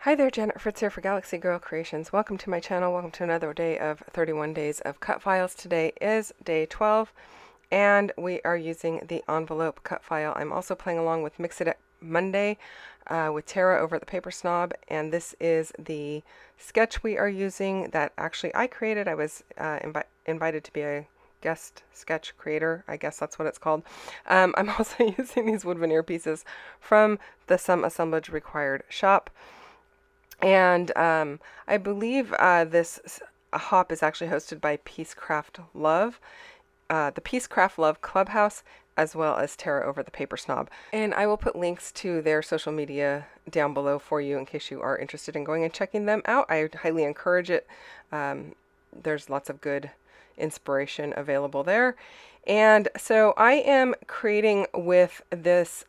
Hi there, Janet Fritz here for Galaxy Girl Creations. Welcome to my channel. Welcome to another day of 31 days of cut files. Today is day 12, and we are using the envelope cut file. I'm also playing along with Mix It Up Monday with Tara over at the Paper Snob, and this is the sketch we are using that actually I created. I was invited to be a guest sketch creator. I guess that's what it's called. I'm also using these wood veneer pieces from the Some Assemblage Required shop. And I believe this hop is actually hosted by Peacecraft Love, the Peacecraft Love Clubhouse, as well as Tara over the Paper Snob. And I will put links to their social media down below for you in case you are interested in going and checking them out. I highly encourage it. There's lots of good inspiration available there. And so I am creating with this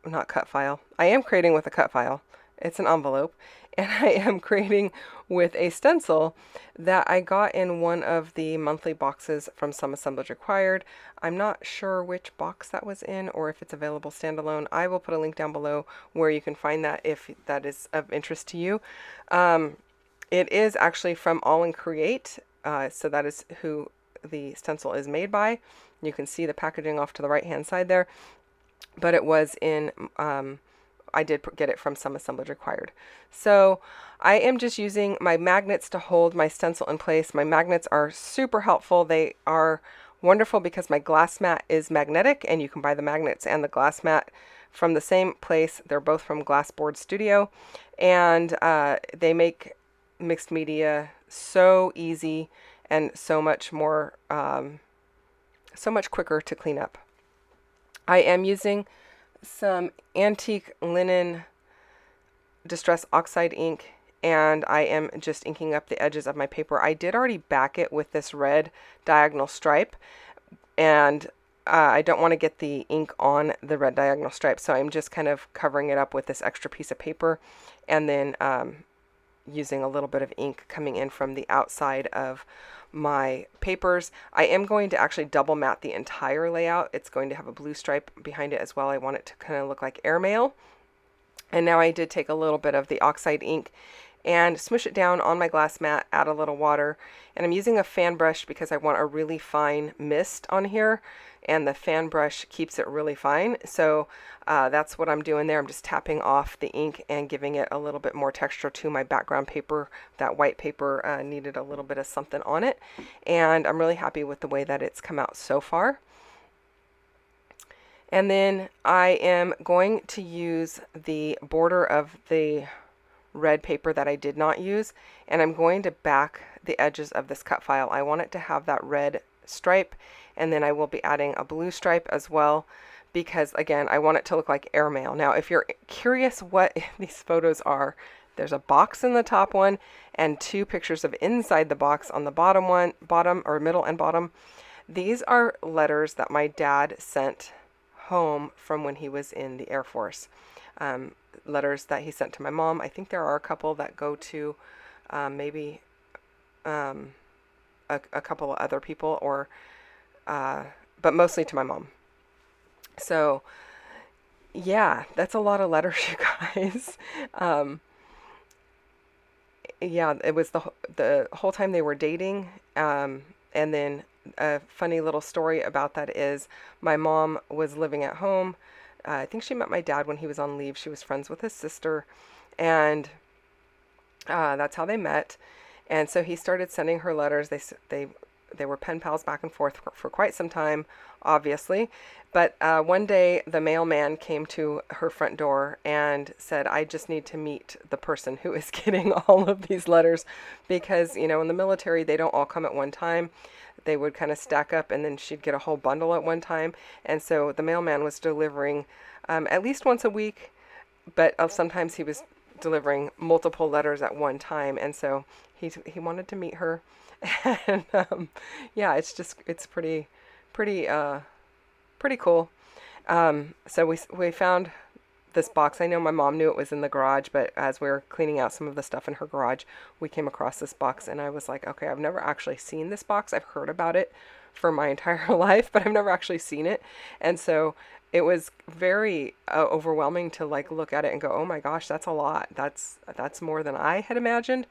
not cut file. I am creating with a cut file. It's an envelope, and I am creating with a stencil that I got in one of the monthly boxes from Some Assemblage Required. I'm not sure which box that was in or if it's available standalone. I will put a link down below where you can find that if that is of interest to you. It is actually from All in Create, so that is who the stencil is made by. You can see the packaging off to the right hand side there, but it was in I did get it from Some Assemblage Required. So I am just using my magnets to hold my stencil in place. My magnets are super helpful. They are wonderful because my glass mat is magnetic, and you can buy the magnets and the glass mat from the same place. They're both from Glassboard Studio, and they make mixed media so easy and so much more, so much quicker to clean up. I am using some antique linen distress oxide ink, and I am just inking up the edges of my paper. I did already back it with this red diagonal stripe, and I don't want to get the ink on the red diagonal stripe, so I'm just kind of covering it up with this extra piece of paper, and then using a little bit of ink coming in from the outside of my papers. I am going to actually double mat the entire layout. It's going to have a blue stripe behind it as well. I want it to kind of look like airmail. And now I did take a little bit of the oxide ink and smoosh it down on my glass mat, add a little water, and I'm using a fan brush because I want a really fine mist on here, and the fan brush keeps it really fine. So that's what I'm doing there. I'm just tapping off the ink and giving it a little bit more texture to my background paper. That white paper needed a little bit of something on it, and I'm really happy with the way that it's come out so far. And then I am going to use the border of the red paper that I did not use, and I'm going to back the edges of this cut file. I want it to have that red stripe, and then I will be adding a blue stripe as well, because again, I want it to look like airmail. Now, if you're curious what these photos are, there's a box in the top one and two pictures of inside the box on the bottom or middle and bottom. These are letters that my dad sent home from when he was in the Air Force. Letters that he sent to my mom. I think there are a couple that go to maybe a couple of other people, or but mostly to my mom. So yeah, that's a lot of letters, you guys. Yeah, it was the whole time they were dating, and then a funny little story about that is my mom was living at home. I think she met my dad when he was on leave. She was friends with his sister, and that's how they met. And so he started sending her letters. They were pen pals back and forth for quite some time, obviously. But one day the mailman came to her front door and said, "I just need to meet the person who is getting all of these letters," because, you know, in the military, they don't all come at one time. They would kind of stack up, and then she'd get a whole bundle at one time. And so the mailman was delivering at least once a week, but sometimes he was delivering multiple letters at one time. And so he wanted to meet her, and yeah, it's pretty cool. So we found this box. I know my mom knew it was in the garage, but as we were cleaning out some of the stuff in her garage, we came across this box, and I was like, okay, I've never actually seen this box. I've heard about it for my entire life, but I've never actually seen it. And so it was very overwhelming to like look at it and go, oh my gosh, that's a lot. That's more than I had imagined.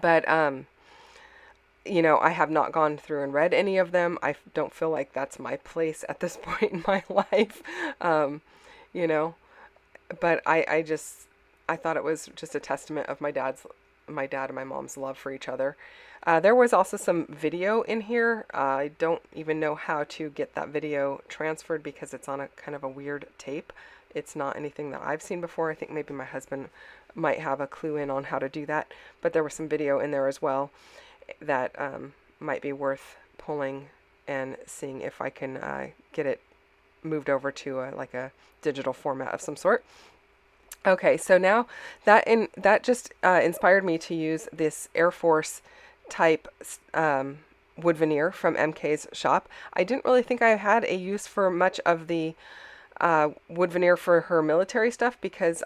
But you know, I have not gone through and read any of them. Don't feel like that's my place at this point in my life. You know, but I thought it was just a testament of my dad and my mom's love for each other. There was also some video in here. I don't even know how to get that video transferred because it's on a kind of a weird tape. It's not anything that I've seen before. I think maybe my husband might have a clue in on how to do that. But there was some video in there as well that might be worth pulling and seeing if I can get it moved over to like a digital format of some sort. Okay, so now that just inspired me to use this Air Force type wood veneer from MK's shop. I didn't really think I had a use for much of the wood veneer for her military stuff because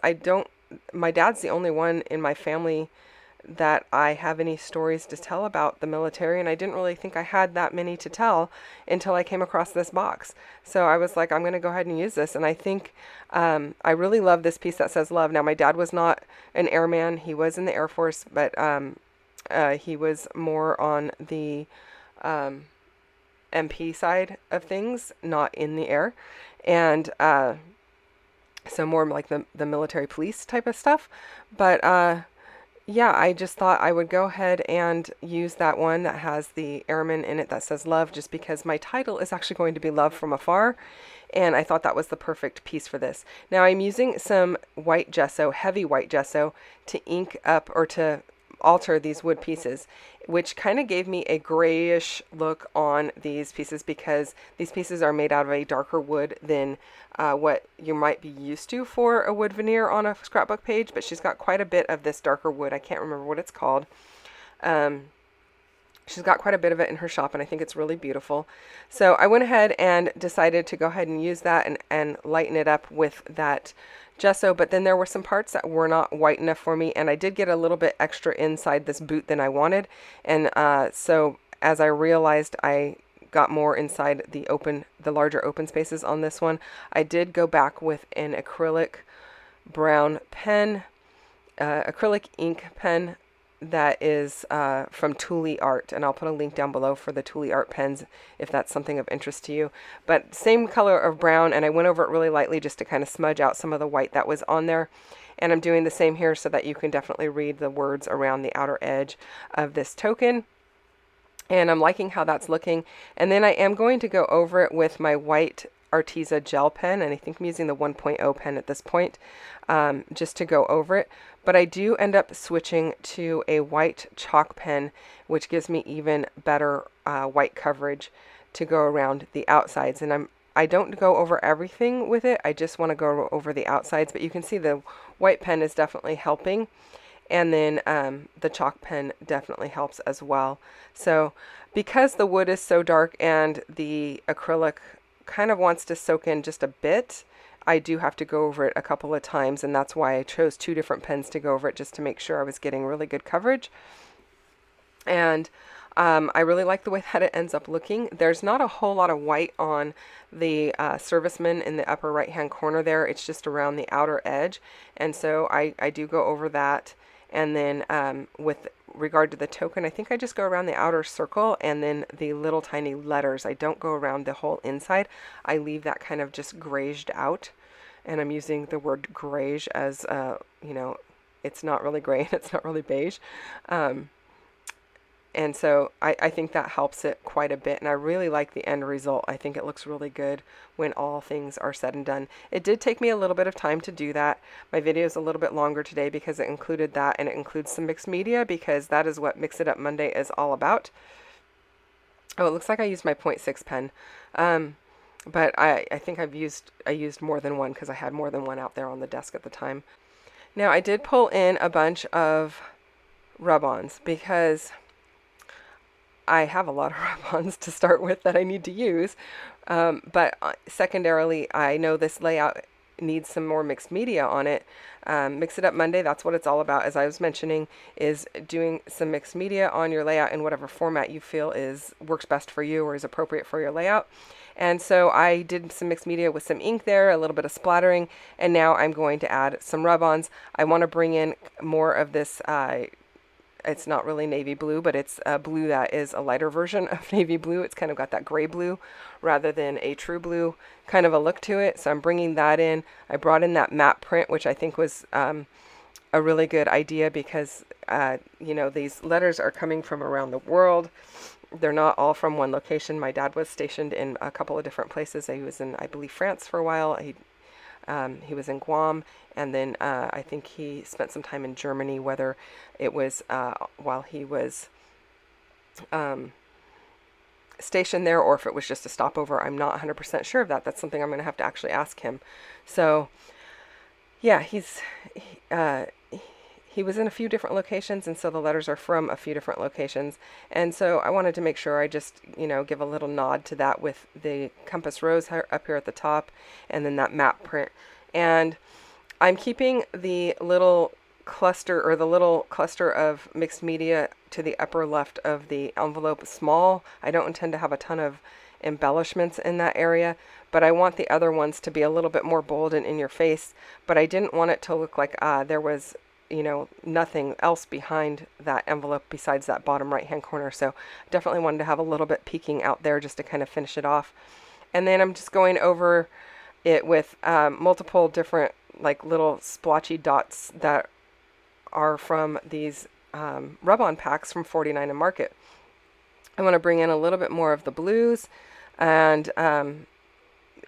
my dad's the only one in my family that I have any stories to tell about the military, and I didn't really think I had that many to tell until I came across this box. So I was like, I'm going to go ahead and use this, and I think I really love this piece that says love. Now, my dad was not an airman. He was in the Air Force, but he was more on the MP side of things, not in the air, and so more like the military police type of stuff. But yeah, I just thought I would go ahead and use that one that has the airman in it that says love, just because my title is actually going to be Love from Afar, and I thought that was the perfect piece for this. Now I'm using some white gesso, heavy white gesso, to ink up or to alter these wood pieces, which kind of gave me a grayish look on these pieces because these pieces are made out of a darker wood than what you might be used to for a wood veneer on a scrapbook page, but she's got quite a bit of this darker wood. I can't remember what it's called. She's got quite a bit of it in her shop, and I think it's really beautiful. So I went ahead and decided to go ahead and use that and lighten it up with that gesso, but then there were some parts that were not white enough for me, and I did get a little bit extra inside this boot than I wanted, and so as I realized I got more inside the larger open spaces on this one, I did go back with an acrylic brown pen, acrylic ink pen that is from Thule Art, and I'll put a link down below for the Thule Art pens if that's something of interest to you. But same color of brown, and I went over it really lightly just to kind of smudge out some of the white that was on there. And I'm doing the same here so that you can definitely read the words around the outer edge of this token. And I'm liking how that's looking. And then I am going to go over it with my white Arteza gel pen, and I think I'm using the 1.0 pen at this point, just to go over it. But I do end up switching to a white chalk pen, which gives me even better white coverage to go around the outsides. And I don't go over everything with it. I just want to go over the outsides. But you can see the white pen is definitely helping. And then the chalk pen definitely helps as well. So because the wood is so dark and the acrylic kind of wants to soak in just a bit, I do have to go over it a couple of times, and that's why I chose two different pens to go over it, just to make sure I was getting really good coverage. And I really like the way that it ends up looking. There's not a whole lot of white on the serviceman in the upper right hand corner there. It's just around the outer edge, and so I do go over that. And then with regard to the token, I think I just go around the outer circle and then the little tiny letters. I don't go around the whole inside. I leave that kind of just grayed out. And I'm using the word grayish as, you know, it's not really gray and it's not really beige. And so I think that helps it quite a bit. And I really like the end result. I think it looks really good when all things are said and done. It did take me a little bit of time to do that. My video is a little bit longer today because it included that, and it includes some mixed media because that is what Mix It Up Monday is all about. Oh, it looks like I used my 0.6 pen. But I think I used more than one because I had more than one out there on the desk at the time. Now I did pull in a bunch of rub-ons because I have a lot of rub-ons to start with that I need to use, but secondarily, I know this layout needs some more mixed media on it. Mix It Up Monday, that's what it's all about, as I was mentioning, is doing some mixed media on your layout in whatever format you feel works best for you or is appropriate for your layout. And so I did some mixed media with some ink there, a little bit of splattering, and now I'm going to add some rub-ons. I want to bring in more of this, it's not really navy blue, but it's a blue that is a lighter version of navy blue. It's kind of got that gray blue rather than a true blue kind of a look to it. So I'm bringing that in. I brought in that matte print, which I think was a really good idea because, you know, these letters are coming from around the world. They're not all from one location. My dad was stationed in a couple of different places. He was in, I believe, France for a while. He was in Guam, and then I think he spent some time in Germany, whether it was while he was stationed there or if it was just a stopover. I'm not 100% sure of that. That's something I'm going to have to actually ask him. So, yeah, he was in a few different locations, and so the letters are from a few different locations. And so I wanted to make sure I just, you know, give a little nod to that with the compass rose up here at the top, and then that matte print. And I'm keeping the little cluster of mixed media to the upper left of the envelope small. I don't intend to have a ton of embellishments in that area, but I want the other ones to be a little bit more bold and in your face. But I didn't want it to look like there was, you know, nothing else behind that envelope besides that bottom right hand corner. So definitely wanted to have a little bit peeking out there just to kind of finish it off. And then I'm just going over it with multiple different like little splotchy dots that are from these rub-on packs from 49 and Market. I want to bring in a little bit more of the blues, and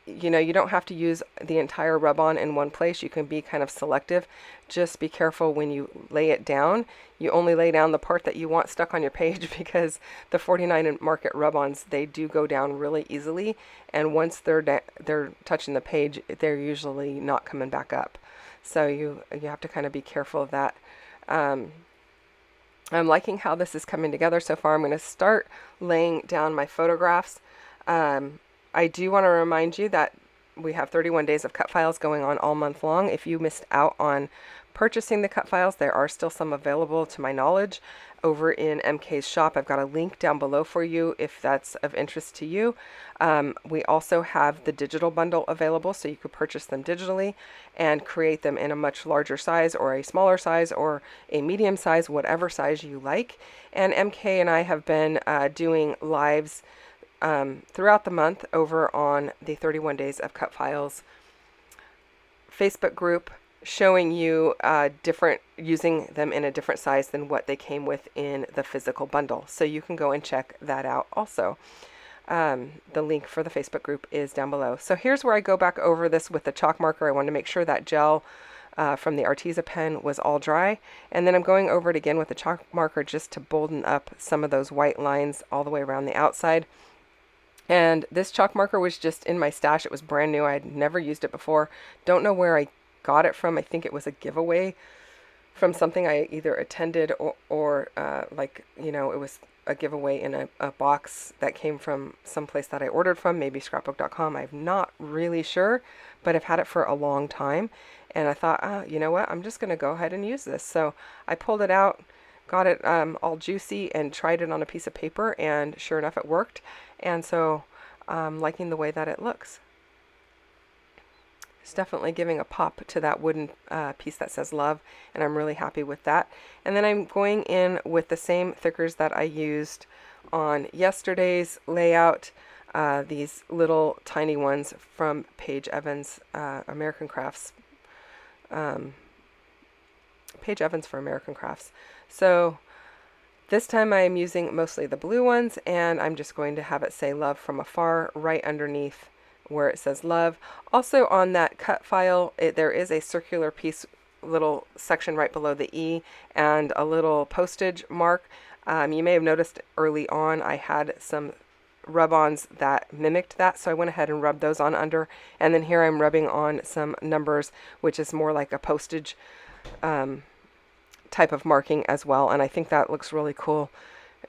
you know, you don't have to use the entire rub-on in one place. You can be kind of selective. Just be careful when you lay it down. You only lay down the part that you want stuck on your page, because the 49 and Market rub-ons, they do go down really easily, and once they're touching the page, they're usually not coming back up. So you have to kind of be careful of that. I'm liking how this is coming together so far. I'm going to start laying down my photographs. I do want to remind you that we have 31 days of cut files going on all month long. If you missed out on purchasing the cut files, there are still some available to my knowledge over in MK's shop. I've got a link down below for you if that's of interest to you. We also have the digital bundle available, so you could purchase them digitally and create them in a much larger size or a smaller size or a medium size, whatever size you like. And MK and I have been doing lives throughout the month over on the 31 Days of Cut Files Facebook group, showing you using them in a different size than what they came with in the physical bundle. So you can go and check that out also. The link for the Facebook group is down below. So here's where I go back over this with the chalk marker. I want to make sure that gel from the Arteza pen was all dry. And then I'm going over it again with the chalk marker just to bolden up some of those white lines all the way around the outside. And this chalk marker was just in my stash. It was brand new. I had never used it before. Don't know where I got it from. I think it was a giveaway from something I either attended or like, you know, it was a giveaway in a box that came from someplace that I ordered from, maybe scrapbook.com. I'm not really sure, but I've had it for a long time. And I thought, you know what, I'm just going to go ahead and use this. So I pulled it out, got it all juicy, and tried it on a piece of paper, and sure enough, it worked. And so I'm liking the way that it looks. It's definitely giving a pop to that wooden piece that says love, and I'm really happy with that. And then I'm going in with the same thickers that I used on yesterday's layout, these little tiny ones from Paige Evans American Crafts. Paige Evans for American Crafts. So this time I am using mostly the blue ones, and I'm just going to have it say love from Afar right underneath where it says love. Also on that cut file, there is a circular piece, little section right below the E, and a little postage mark. You may have noticed early on I had some rub-ons that mimicked that, so I went ahead and rubbed those on under, and then here I'm rubbing on some numbers, which is more like a postage type of marking as well, and I think that looks really cool.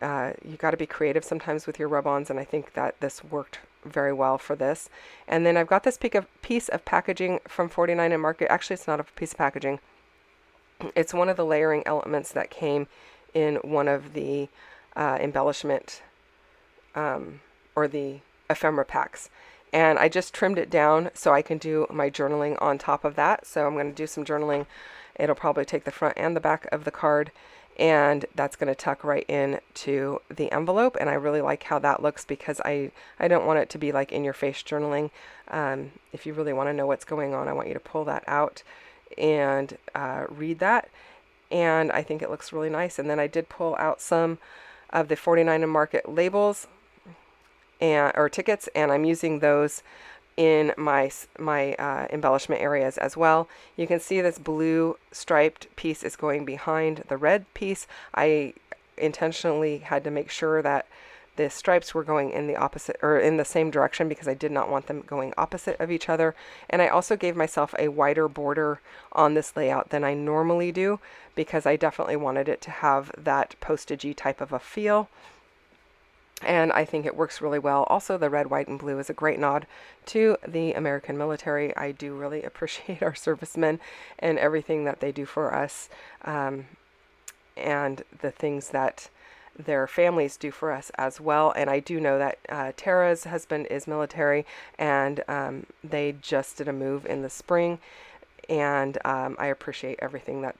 You got to be creative sometimes with your rub-ons, and I think that this worked very well for this. And then I've got this piece of packaging from 49 and Market. Actually, it's not a piece of packaging. It's one of the layering elements that came in one of the embellishment or the ephemera packs. And I just trimmed it down so I can do my journaling on top of that. So I'm going to do some journaling. It'll probably take the front and the back of the card, and that's going to tuck right into the envelope. And I really like how that looks because I don't want it to be like in your face journaling. If you really want to know what's going on, I want you to pull that out and read that. And I think it looks really nice. And then I did pull out some of the 49 and Market labels or tickets, and I'm using those in my embellishment areas as well. You can see this blue striped piece is going behind the red piece. I intentionally had to make sure that the stripes were going in the opposite or in the same direction because I did not want them going opposite of each other. And I also gave myself a wider border on this layout than I normally do because I definitely wanted it to have that postagey type of a feel. And I think it works really well. Also, the red, white, and blue is a great nod to the American military. I do really appreciate our servicemen and everything that they do for us, and the things that their families do for us as well. And I do know that Tara's husband is military, and they just did a move in the spring. And I appreciate everything that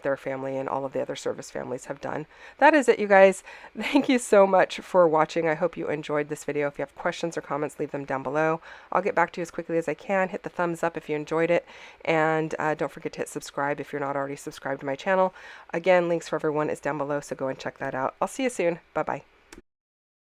their family and all of the other service families have done. That is it, you guys. Thank you so much for watching. I hope you enjoyed this video. If you have questions or comments, leave them down below. I'll get back to you as quickly as I can. Hit the thumbs up if you enjoyed it, and don't forget to hit subscribe if you're not already subscribed to my channel. Again, links for everyone is down below, so go and check that out. I'll see you soon. Bye-bye.